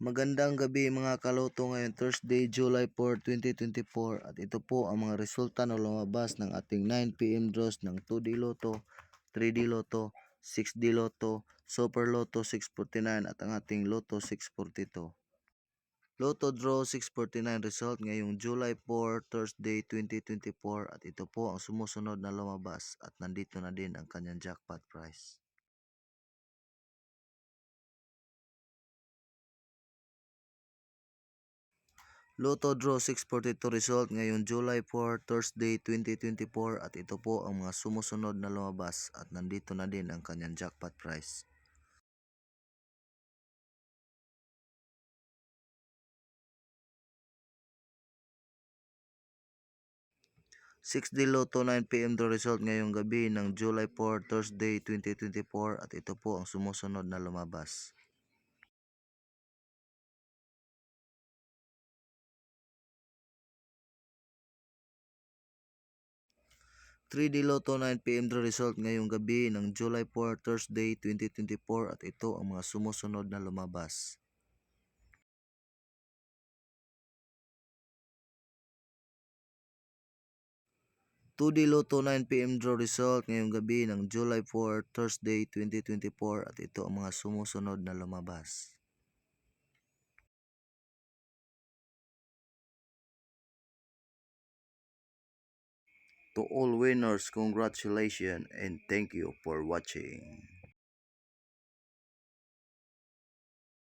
Magandang gabi mga kaloto ngayon Thursday, July 4, 2024 at ito po ang mga resulta na lumabas ng ating 9 PM draws ng 2D Lotto, 3D Lotto, 6D Lotto, Super Lotto 649 at ang ating Lotto 642. Lotto Draw 649 result ngayong July 4, Thursday 2024 at ito po ang sumusunod na lumabas at nandito na din ang kanyang jackpot price. Lotto Draw 642 result ngayong July 4, Thursday 2024 at ito po ang mga sumusunod na lumabas at nandito na din ang kanyang jackpot price. Six D Lotto 9 PM draw result ngayong gabi ng July 4, Thursday 2024 at ito po ang sumusunod na lumabas. 3D Lotto 9 PM draw result ngayong gabi ng July 4, Thursday 2024 at ito ang mga sumusunod na lumabas. 2D Lotto 9 PM draw result ngayong gabi ng July 4, Thursday 2024 at ito ang mga sumusunod na lumabas. To all winners, congratulations and thank you for watching.